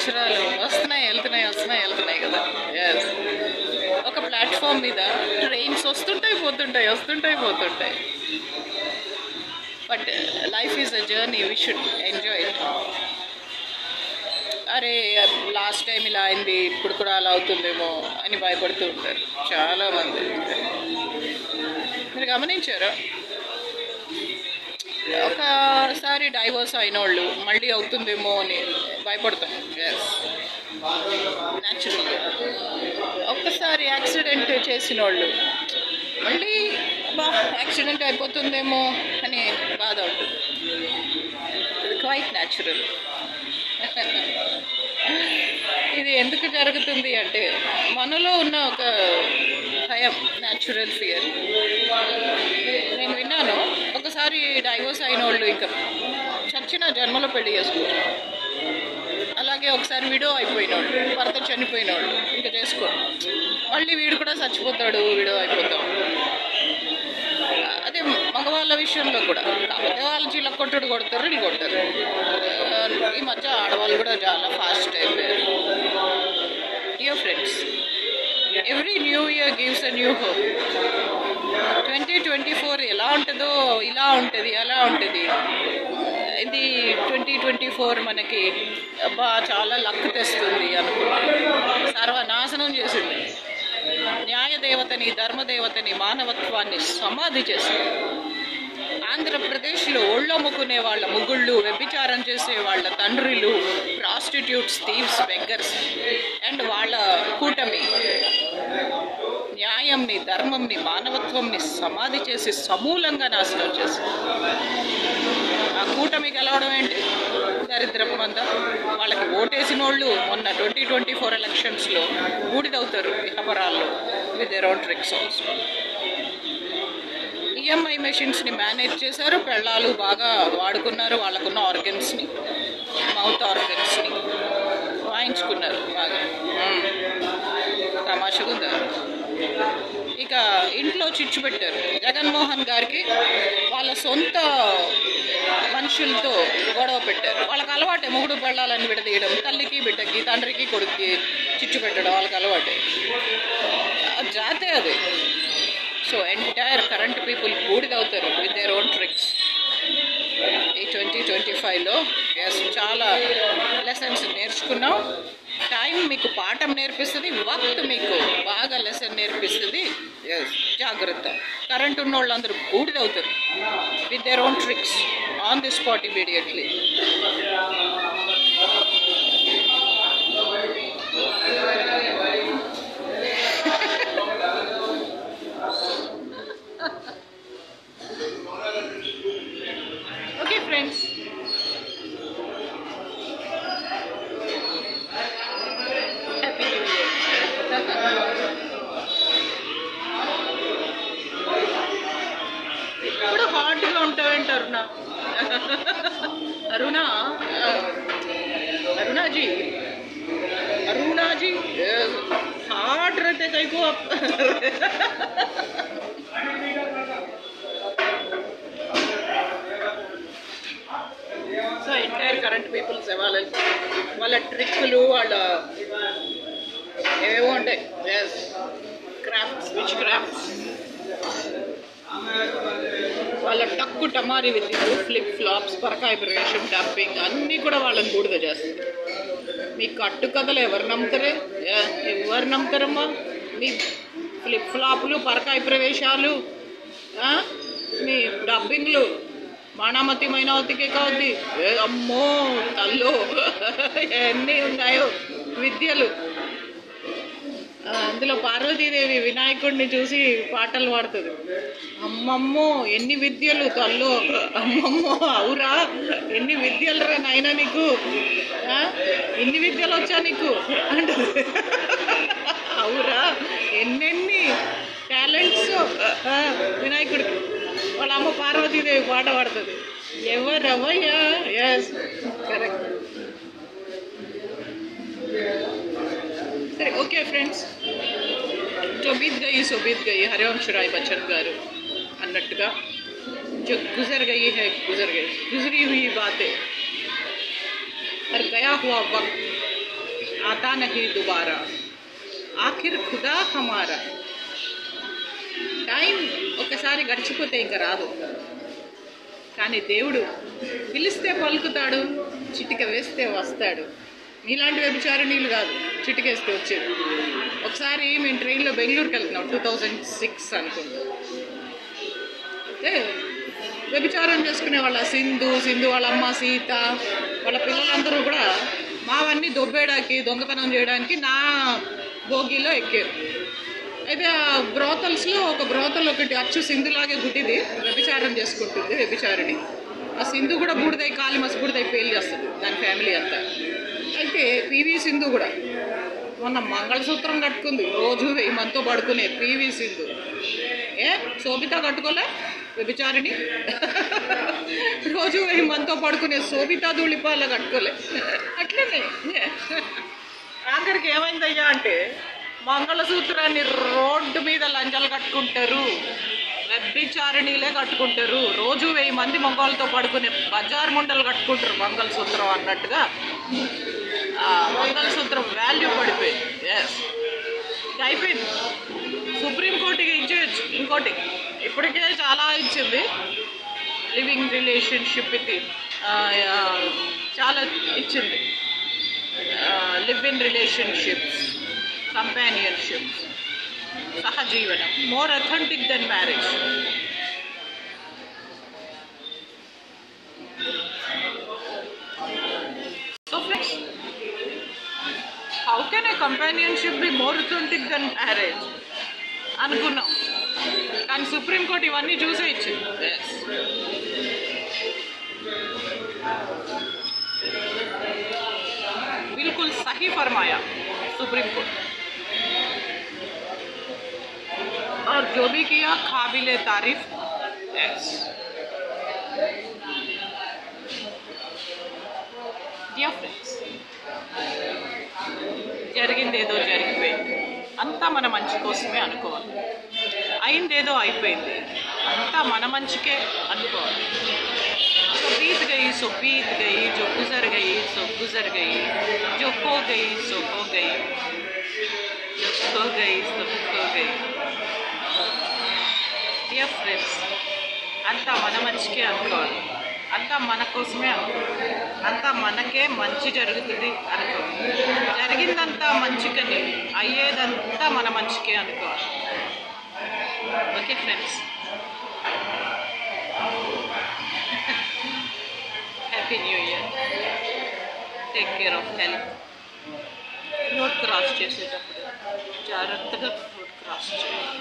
అక్షరాలు వస్తున్నాయి వెళ్తున్నాయి వస్తున్నాయి వెళ్తున్నాయి కదా. ఎస్, ఒక ప్లాట్ఫామ్ మీద ట్రైన్స్ వస్తుంటాయి పోతుంటాయి వస్తుంటాయి పోతుంటాయి. But life is a journey, we should enjoy it. అరే లాస్ట్ టైం ఇలా అయింది ఇప్పుడు కూడా అలా అవుతుందేమో అని భయపడుతూ ఉంటారు చాలామంది. మీరు గమనించారా, ఒకసారి డైవర్స్ అయిన వాళ్ళు మళ్ళీ అవుతుందేమో అని భయపడతాం. ఎస్, న్యాచురల్గా. ఒక్కసారి యాక్సిడెంట్ చేసిన వాళ్ళు మళ్ళీ యాక్సిడెంట్ అయిపోతుందేమో అని బాధ ఉంటుంది. ఇది క్వైట్ న్యాచురల్. ఇది ఎందుకు జరుగుతుంది అంటే మనలో ఉన్న ఒక భయం, న్యాచురల్ ఫియర్. నేను విన్నాను, ఒకసారి డైవోర్స్ అయిన వాళ్ళు ఇంకా చచ్చిన జన్మలో పెళ్లి చేసుకోరు. అలాగే ఒకసారి విడో అయిపోయిన వాళ్ళు, భర్త చనిపోయిన వాళ్ళు ఇంకా చేసుకోరు. మళ్ళీ వీడు కూడా చచ్చిపోతాడు, విడో అయిపోతాం. అదే మగవాళ్ళ విషయంలో కూడా, కాకపోతే వాళ్ళు చీల కొట్టుడు కొడతారు, వీళ్ళు కొడతారు. ఈ మధ్య ఆడవాళ్ళు కూడా చాలా ఫాస్ట్ అయిపోయారు. Dear friends, every new year gives a new hope. 2024 ఎలా ఉంటుందో ఇలా ఉంటుంది, అలా ఉంటుంది. ఇది 2024 మనకి చాలా లక్ తెస్తుంది అనుకుంటే సర్వనాశనం చేసింది. న్యాయదేవతని, ధర్మదేవతని, మానవత్వాన్ని సమాధి చేసింది. ఆంధ్రప్రదేశ్లో ఒళ్ళొమ్ముకునే వాళ్ళ ముగుళ్ళు, వ్యభిచారం చేసే వాళ్ళ తండ్రులు, ప్రాస్టిట్యూట్స్, థీవ్స్, బెగ్గర్స్ అండ్ వాళ్ళ కూటమి న్యాయంని, ధర్మంని, మానవత్వంని సమాధి చేసి సమూలంగా నాశనం చేసింది. ఆ కూటమి గెలవడం ఏంటి? దరిద్రపు మంద. వాళ్ళకి ఓటేసిన వాళ్ళు మొన్న 2024 ఎలక్షన్స్లో బూడిదవుతారు వ్యాపారాల్లో with their own tricks also. EMI మెషిన్స్ని మేనేజ్ చేశారు, పెళ్ళాలు బాగా వాడుకున్నారు, వాళ్ళకున్న ఆర్గన్స్ని, మౌత్ ఆర్గన్స్ని వాయించుకున్నారు బాగా. తమాషగా ఉందా? ఇక ఇంట్లో చిచ్చు పెట్టారు. జగన్మోహన్ గారికి వాళ్ళ సొంత మనుషులతో గొడవ పెట్టారు. వాళ్ళకి అలవాటే మొగుడు పెళ్ళాలని విడదీయడం, తల్లికి బిడ్డకి, తండ్రికి కొడుక్కి చిచ్చు పెట్టడం వాళ్ళకి అలవాటే. జాతే అది. సో ఎంటైర్ కరెంట్ పీపుల్ బూడిదవుతారు విత్ దేర్ ఓన్ ట్రిక్స్. ఈ 2025లో ఎస్ చాలా లెసన్స్ నేర్చుకున్నాం. టైం మీకు పాఠం నేర్పిస్తుంది, వక్త్ మీకు బాగా లెసన్ నేర్పిస్తుంది. ఎస్, జాగ్రత్త. కరెంట్ ఉన్న వాళ్ళందరూ బూడిదవుతారు with their own tricks on the spot immediately. Okay friends, happy new year. ఇప్పుడు హార్డ్గా ఉంటావేంటి అరుణ? అరుణ, అరుణాజీ, అరుణాజీ హార్డ్ रहते कहीं को आप. సో ఎంటైర్ కరెంట్ పీపుల్స్ వాళ్ళ ట్రిక్లు, వాళ్ళ ఏవేవో ఉంటాయి. ఎస్, క్రాఫ్ట్స్, విచ్ క్రాఫ్ట్స్, వాళ్ళ టక్కు టమారీ విద్యలు, ఫ్లిప్ ఫ్లాప్స్, పరకాయ ప్రవేశం, డంపింగ్ అన్నీ కూడా వాళ్ళని బూడిద చేస్తారు. మీ కట్టు కథలు ఎవరు నమ్ముతారే? ఎవరు నమ్ముతారమ్మా? మీ ఫ్లిప్ ఫ్లాప్లు, పరకాయ ప్రవేశాలు, మీ డబ్బింగ్లు, మాణామతి మైనావతికే కావద్ది. అమ్మో తల్లో ఎన్ని ఉన్నాయో విద్యలు. అందులో పార్వతీదేవి వినాయకుడిని చూసి పాటలు పాడుతుంది. అమ్మమ్మో ఎన్ని విద్యలు తల్లో, అమ్మమ్మో అవురా ఎన్ని విద్యలు రా నాయన నీకు, ఎన్ని విద్యలు వచ్చా నీకు అంటుంది. అవురా ఎన్నెన్ని టాలెంట్స్ వినాయకుడికి. వాళ్ళ అమ్మ పార్వతీదేవి పాట పాడుతుంది. ఎవరవయ్యా? Yes, correct. సరే, ఓకే ఫ్రెండ్స్, जो बीत गई सो बीत गई, हरिवंश राय बच्चन गारू अन्नट्टुगा. जो गुजर गई है गुजर गई, गुजरी हुई बातें और गया हुआ वक्त आता नहीं दोबारा आखिर खुदा हमारा. టైం ఒకసారి గడిచిపోతే ఇంకా రాదు, కానీ దేవుడు పిలిస్తే పలుకుతాడు, చిటిక వేస్తే వస్తాడు. మీలాంటి వ్యభిచారిణీలు కాదు చిటికేస్తే వచ్చేది. ఒకసారి మేము ట్రైన్లో బెంగళూరుకి వెళ్తున్నాం, 2006 అనుకుంటా. అయితే వ్యభిచారం చేసుకునే వాళ్ళ సింధు వాళ్ళ అమ్మ సీత వాళ్ళ పిల్లలందరూ కూడా మావన్నీ దొబ్బేయడానికి దొంగతనం చేయడానికి నా భోగిలో ఎక్కారు. అయితే ఆ బ్రోతల్స్లో ఒక బ్రోతల్ ఒకటి అచ్చు సింధులాగే గుడ్డిది వ్యభిచారం చేసుకుంటుంది వ్యభిచారిణి. ఆ సింధు కూడా బూడిదై కాలి మసిబూడిదై పేలు చేస్తుంది దాని ఫ్యామిలీ అంతా. అయితే పివి సింధు కూడా మొన్న మంగళసూత్రం కట్టుకుంది, రోజు 1000 మందితో పడుకునే పివి సింధు. శోభిత కట్టుకోలే వ్యభిచారిణి, రోజు 1000 మందితో పడుకునే శోభిత ధూళిపాల కట్టుకోలే. అట్లనే ఆఖరికి ఏమైందయ్యా అంటే మంగళసూత్రాన్ని రోడ్డు మీద లంజలు కట్టుకుంటారు, వ్యభిచారిణీలే కట్టుకుంటారు. రోజు 1000 మంది మగవాళ్ళతో పడుకునే బజార్ ముండలు కట్టుకుంటారు మంగళసూత్రం అన్నట్టుగా. మంగళసూత్రం వాల్యూ పడిపోయింది. అయిపోయింది. సుప్రీంకోర్టుకి ఇచ్చేయచ్చు. ఇంకోటి ఇప్పటికే చాలా ఇచ్చింది. లివింగ్ రిలేషన్షిప్ ఇది చాలా ఇచ్చింది. లివ్ ఇన్ రిలేషన్షిప్స్, కంపానియన్షిప్స్, సహజీవనం more authentic than marriage. So friends, how can a companionship be more authentic than marriage అనుకున్నాం, కానీ సుప్రీంకోర్టు ఇవన్నీ చూసే ఇచ్చింది. बिल्कुल सही फरमाया सुप्रीम कोर्ट, और जो भी किया काबिले तारीफ. डियर फ्रेंड्स, జరిగిందేదో జరిగిపోయింది, అంతా మన మంచి కోసమే అనుకోవాలి. అయిందేదో అయిపోయింది, అంతా మన మంచికే అనుకోవాలి. तो बीत गई सो बीत गई, जो गुजर गई सो गुजर गई, जो खो गई सो खो गई, जो खो गई सो खो गई. డియర్ ఫ్రెండ్స్, అంతా మన మంచికే అనుకోవాలి, అంతా మన కోసమే అనుకోవాలి, అంతా మనకే మంచి జరుగుతుంది అనుకోవాలి. జరిగిందంతా మంచికని, అయ్యేదంతా మన మంచికే అనుకోవాలి. Okay friends, happy new year. Take care of health. Road cross చేసేటప్పుడు జాగ్రత్తగా రోడ్ క్రాస్ చేయాలి.